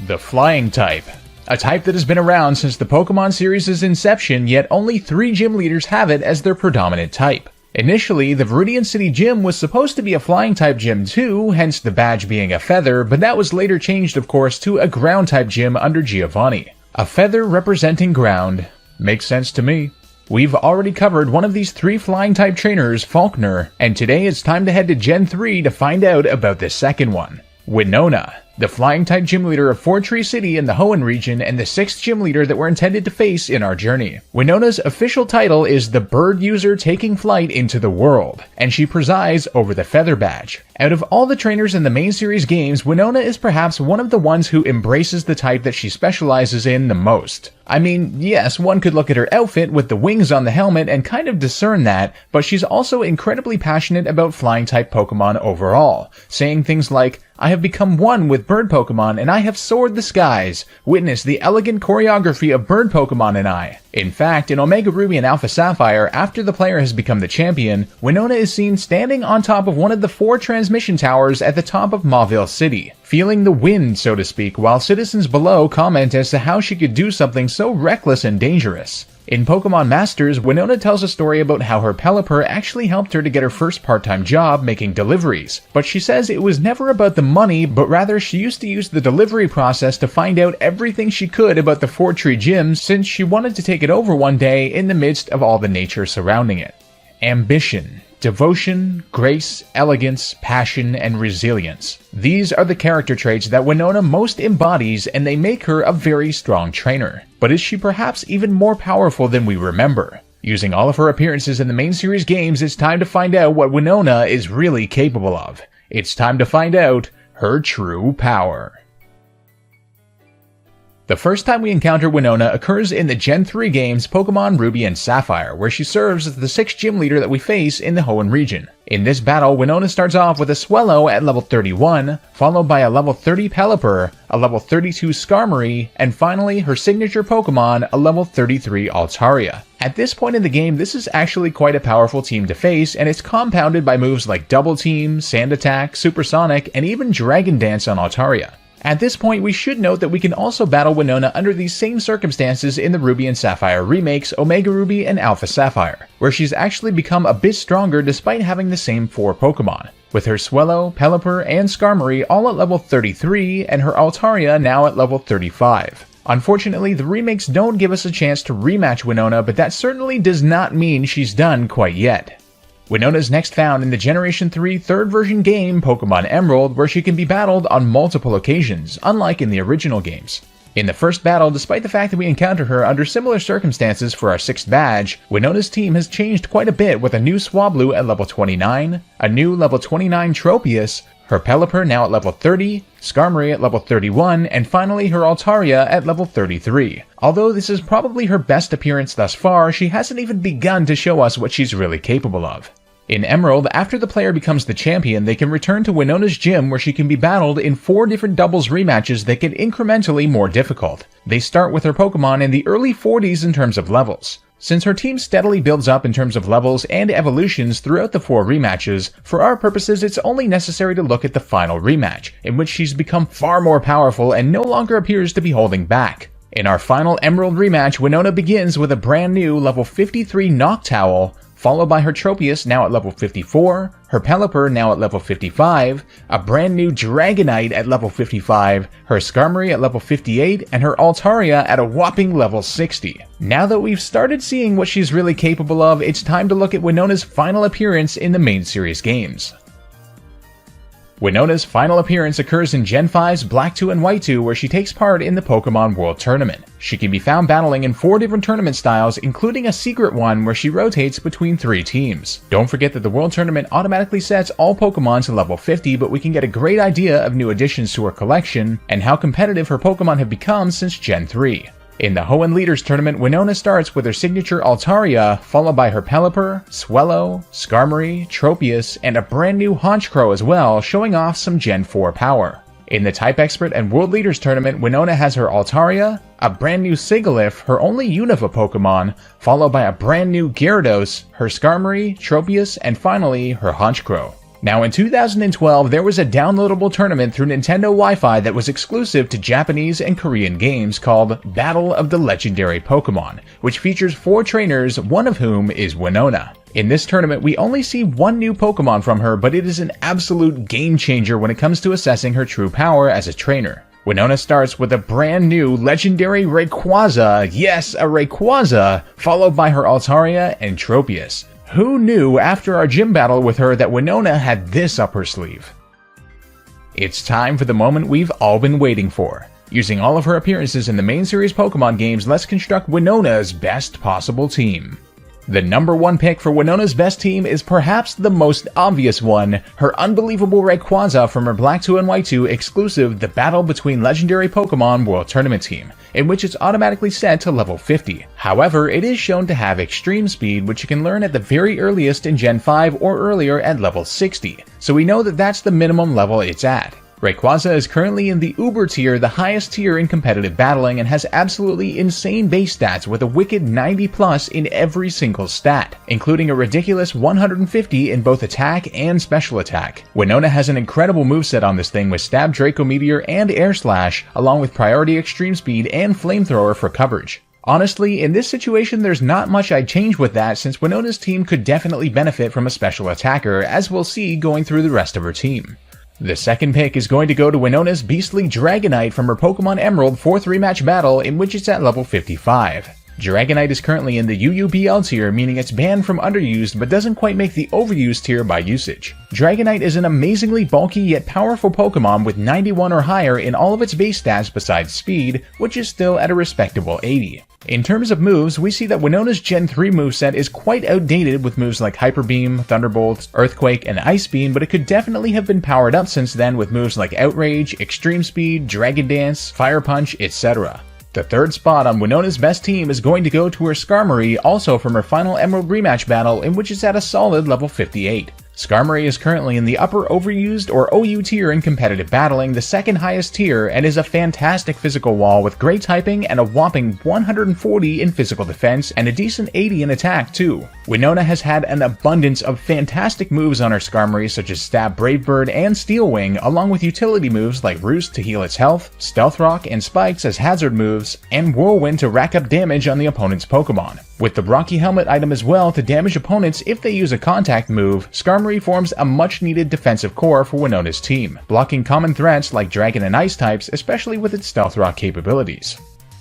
The Flying type. A type that has been around since the Pokemon series' inception, yet only 3 gym leaders have it as their predominant type. Initially, the Viridian City Gym was supposed to be a flying type gym too, hence the badge being a feather, but that was later changed of course to a ground type gym under Giovanni. A feather representing ground. Makes sense to me. We've already covered one of these 3 flying type trainers, Falkner, and today it's time to head to Gen 3 to find out about the second one. Winona, the flying type gym leader of Fort Tree City in the Hoenn region and the 6th gym leader that we're intended to face in our journey. Winona's official title is the bird user taking flight into the world, and she presides over the feather badge. Out of all the trainers in the main series games, Winona is perhaps one of the ones who embraces the type that she specializes in the most. I mean, yes, one could look at her outfit with the wings on the helmet and kind of discern that, but she's also incredibly passionate about flying type Pokemon overall, saying things like, "I have become one with bird Pokemon and I have soared the skies. Witness the elegant choreography of bird Pokemon and I." In fact, in Omega Ruby and Alpha Sapphire, after the player has become the champion, Winona is seen standing on top of one of the 4 transmission towers at the top of Mauville City, feeling the wind, so to speak, while citizens below comment as to how she could do something so reckless and dangerous. In Pokemon Masters, Winona tells a story about how her Pelipper actually helped her to get her first part-time job making deliveries, but she says it was never about the money, but rather she used to use the delivery process to find out everything she could about the Fort Tree Gym since she wanted to take it over one day in the midst of all the nature surrounding it. Ambition, devotion, grace, elegance, passion, and resilience. These are the character traits that Winona most embodies, and they make her a very strong trainer. But is she perhaps even more powerful than we remember? Using all of her appearances in the main series games, it's time to find out what Winona is really capable of. It's time to find out her true power. The first time we encounter Winona occurs in the Gen 3 games Pokemon Ruby and Sapphire, where she serves as the 6th gym leader that we face in the Hoenn region. In this battle, Winona starts off with a Swellow at level 31, followed by a level 30 Pelipper, a level 32 Skarmory, and finally her signature Pokemon, a level 33 Altaria. At this point in the game, this is actually quite a powerful team to face, and it's compounded by moves like Double Team, Sand Attack, Supersonic, and even Dragon Dance on Altaria. At this point, we should note that we can also battle Winona under these same circumstances in the Ruby and Sapphire remakes, Omega Ruby and Alpha Sapphire, where she's actually become a bit stronger despite having the same 4 Pokemon, with her Swellow, Pelipper, and Skarmory all at level 33, and her Altaria now at level 35. Unfortunately, the remakes don't give us a chance to rematch Winona, but that certainly does not mean she's done quite yet. Winona is next found in the Generation 3 3rd version game Pokemon Emerald, where she can be battled on multiple occasions, unlike in the original games. In the first battle, despite the fact that we encounter her under similar circumstances for our 6th badge, Winona's team has changed quite a bit with a new Swablu at level 29, a new level 29 Tropius, her Pelipper now at level 30, Skarmory at level 31, and finally her Altaria at level 33. Although this is probably her best appearance thus far, she hasn't even begun to show us what she's really capable of. In Emerald, after the player becomes the champion, they can return to Winona's gym where she can be battled in 4 different doubles rematches that get incrementally more difficult. They start with her Pokemon in the early 40s in terms of levels. Since her team steadily builds up in terms of levels and evolutions throughout the 4 rematches, for our purposes it's only necessary to look at the final rematch, in which she's become far more powerful and no longer appears to be holding back. In our final Emerald rematch, Winona begins with a brand new level 53 Noctowl, followed by her Tropius now at level 54, her Pelipper now at level 55, a brand new Dragonite at level 55, her Skarmory at level 58, and her Altaria at a whopping level 60. Now that we've started seeing what she's really capable of, it's time to look at Winona's final appearance in the main series games. Winona's final appearance occurs in Gen 5's Black 2 and White 2, where she takes part in the Pokemon World Tournament. She can be found battling in 4 different tournament styles, including a secret one where she rotates between 3 teams. Don't forget that the World Tournament automatically sets all Pokemon to level 50, but we can get a great idea of new additions to her collection and how competitive her Pokemon have become since Gen 3. In the Hoenn Leaders Tournament, Winona starts with her signature Altaria, followed by her Pelipper, Swellow, Skarmory, Tropius, and a brand new Honchkrow as well, showing off some Gen 4 power. In the Type Expert and World Leaders Tournament, Winona has her Altaria, a brand new Sigilyph, her only Unova Pokemon, followed by a brand new Gyarados, her Skarmory, Tropius, and finally her Honchkrow. Now in 2012, there was a downloadable tournament through Nintendo Wi-Fi that was exclusive to Japanese and Korean games called Battle of the Legendary Pokémon, which features 4 trainers, one of whom is Winona. In this tournament, we only see one new Pokemon from her, but it is an absolute game changer when it comes to assessing her true power as a trainer. Winona starts with a brand new legendary Rayquaza, yes, a Rayquaza, followed by her Altaria and Tropius. Who knew after our gym battle with her that Winona had this up her sleeve? It's time for the moment we've all been waiting for. Using all of her appearances in the main series Pokemon games, let's construct Winona's best possible team. The number 1 pick for Winona's best team is perhaps the most obvious one, her unbelievable Rayquaza from her Black 2 and White 2 exclusive The Battle Between Legendary Pokemon World Tournament team, in which it's automatically set to level 50. However, it is shown to have extreme speed, which you can learn at the very earliest in Gen 5 or earlier at level 60, so we know that that's the minimum level it's at. Rayquaza is currently in the Uber tier, the highest tier in competitive battling, and has absolutely insane base stats with a wicked 90+ in every single stat, including a ridiculous 150 in both attack and special attack. Winona has an incredible moveset on this thing with Stab, Draco Meteor, and Air Slash, along with Priority Extreme Speed and Flamethrower for coverage. Honestly, in this situation there's not much I'd change with that, since Winona's team could definitely benefit from a special attacker, as we'll see going through the rest of her team. The second pick is going to go to Winona's beastly Dragonite from her Pokemon Emerald 4th rematch battle, in which it's at level 55. Dragonite is currently in the UUBL tier, meaning it's banned from underused but doesn't quite make the overused tier by usage. Dragonite is an amazingly bulky yet powerful Pokemon with 91 or higher in all of its base stats besides speed, which is still at a respectable 80. In terms of moves, we see that Winona's Gen 3 moveset is quite outdated with moves like Hyper Beam, Thunderbolt, Earthquake, and Ice Beam, but it could definitely have been powered up since then with moves like Outrage, Extreme Speed, Dragon Dance, Fire Punch, etc. The third spot on Winona's best team is going to go to her Skarmory, also from her final Emerald rematch battle, in which it's at a solid level 58. Skarmory is currently in the upper overused or OU tier in competitive battling, the second highest tier, and is a fantastic physical wall with great typing and a whopping 140 in physical defense and a decent 80 in attack too. Winona has had an abundance of fantastic moves on her Skarmory, such as Stab, Brave Bird, and Steel Wing, along with utility moves like Roost to heal its health, Stealth Rock and Spikes as hazard moves, and Whirlwind to rack up damage on the opponent's Pokemon. With the Rocky Helmet item as well to damage opponents if they use a contact move, Skarmory forms a much needed defensive core for Winona's team, blocking common threats like Dragon and Ice types, especially with its Stealth Rock capabilities.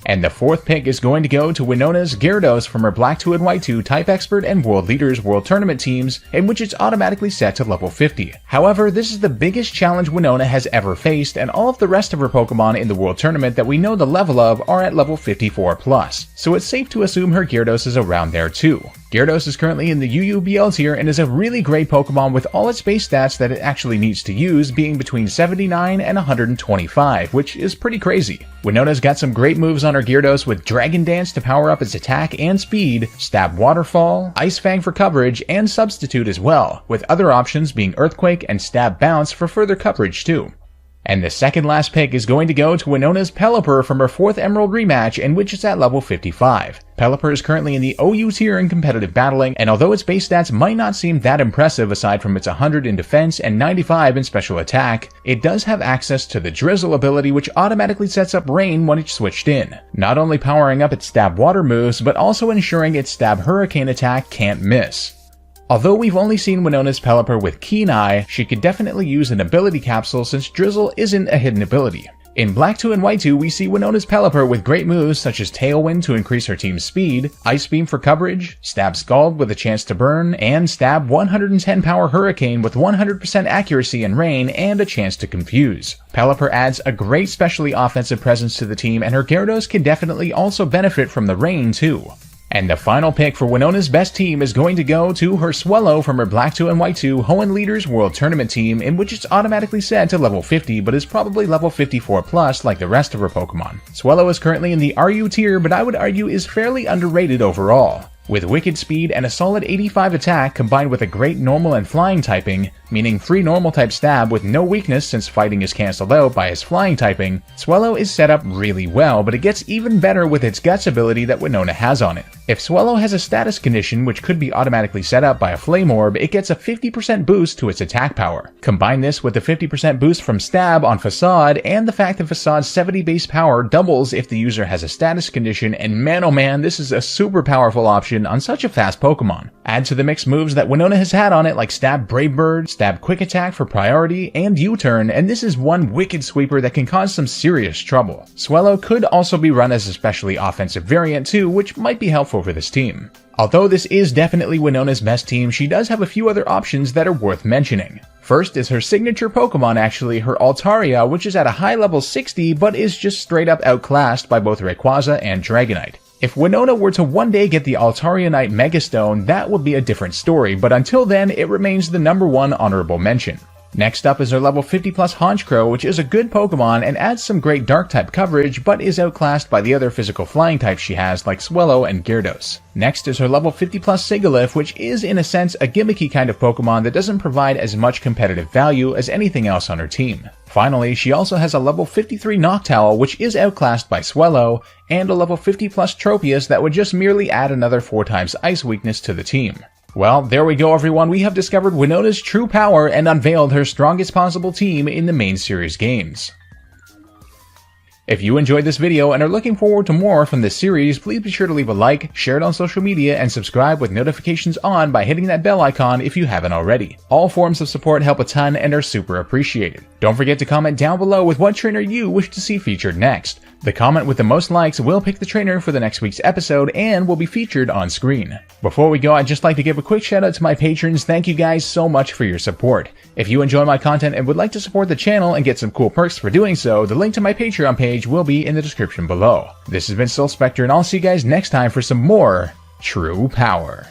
And the fourth pick is going to go to Winona's Gyarados from her Black 2 and White 2 Type Expert and World Leaders World Tournament teams, in which it's automatically set to level 50. However, this is the biggest challenge Winona has ever faced, and all of the rest of her Pokemon in the World Tournament that we know the level of are at level 54+, so it's safe to assume her Gyarados is around there too. Gyarados is currently in the UUBL tier and is a really great Pokemon with all its base stats that it actually needs to use being between 79 and 125, which is pretty crazy. Winona's got some great moves on her Gyarados with Dragon Dance to power up its attack and speed, Stab Waterfall, Ice Fang for coverage, and Substitute as well, with other options being Earthquake and Stab Bounce for further coverage too. And the second last pick is going to go to Winona's Pelipper from her 4th Emerald rematch, in which it's at level 55. Pelipper is currently in the OU tier in competitive battling, and although its base stats might not seem that impressive aside from its 100 in defense and 95 in special attack, it does have access to the Drizzle ability, which automatically sets up Rain when it's switched in, not only powering up its Stab Water moves, but also ensuring its Stab Hurricane attack can't miss. Although we've only seen Winona's Pelipper with Keen Eye, she could definitely use an ability capsule since Drizzle isn't a hidden ability. In Black 2 and White 2, we see Winona's Pelipper with great moves such as Tailwind to increase her team's speed, Ice Beam for coverage, Stab Scald with a chance to burn, and Stab 110 Power Hurricane with 100% accuracy in Rain and a chance to confuse. Pelipper adds a great specially offensive presence to the team, and her Gyarados can definitely also benefit from the Rain too. And the final pick for Winona's best team is going to go to her Swellow from her Black 2 and White 2 Hoenn Leaders World Tournament team, in which it's automatically set to level 50 but is probably level 54+ like the rest of her Pokemon. Swellow is currently in the RU tier, but I would argue is fairly underrated overall. With wicked speed and a solid 85 attack combined with a great normal and flying typing, meaning free normal type stab with no weakness since fighting is cancelled out by his flying typing, Swellow is set up really well, but it gets even better with its guts ability that Winona has on it. If Swellow has a status condition which could be automatically set up by a Flame Orb, it gets a 50% boost to its attack power. Combine this with the 50% boost from stab on Facade and the fact that Facade's 70 base power doubles if the user has a status condition, and man oh man, this is a super powerful option on such a fast Pokemon. Add to the mix moves that Winona has had on it like Stab Brave Bird, Stab Quick Attack for priority, and U-Turn, and this is one wicked sweeper that can cause some serious trouble. Swellow could also be run as a specially offensive variant too, which might be helpful for this team. Although this is definitely Winona's best team, she does have a few other options that are worth mentioning. First is her signature Pokemon actually, her Altaria, which is at a high level 60 but is just straight up outclassed by both Rayquaza and Dragonite. If Winona were to one day get the Altarianite Megastone, that would be a different story, but until then it remains the #1 honorable mention. Next up is her level 50 plus Honchkrow, which is a good Pokemon and adds some great dark type coverage, but is outclassed by the other physical flying types she has like Swellow and Gyarados. Next is her level 50 plus Sigilyph, which is in a sense a gimmicky kind of Pokemon that doesn't provide as much competitive value as anything else on her team. Finally, she also has a level 53 Noctowl, which is outclassed by Swellow, and a level 50 plus Tropius that would just merely add another 4 times ice weakness to the team. Well, there we go everyone, we have discovered Winona's true power and unveiled her strongest possible team in the main series games. If you enjoyed this video and are looking forward to more from this series, please be sure to leave a like, share it on social media, and subscribe with notifications on by hitting that bell icon if you haven't already. All forms of support help a ton and are super appreciated. Don't forget to comment down below with what trainer you wish to see featured next. The comment with the most likes will pick the trainer for the next week's episode and will be featured on screen. Before we go, I'd just like to give a quick shout out to my patrons. Thank you guys so much for your support. If you enjoy my content and would like to support the channel and get some cool perks for doing so, the link to my Patreon page will be in the description below. This has been Soul Spectre, and I'll see you guys next time for some more True Power.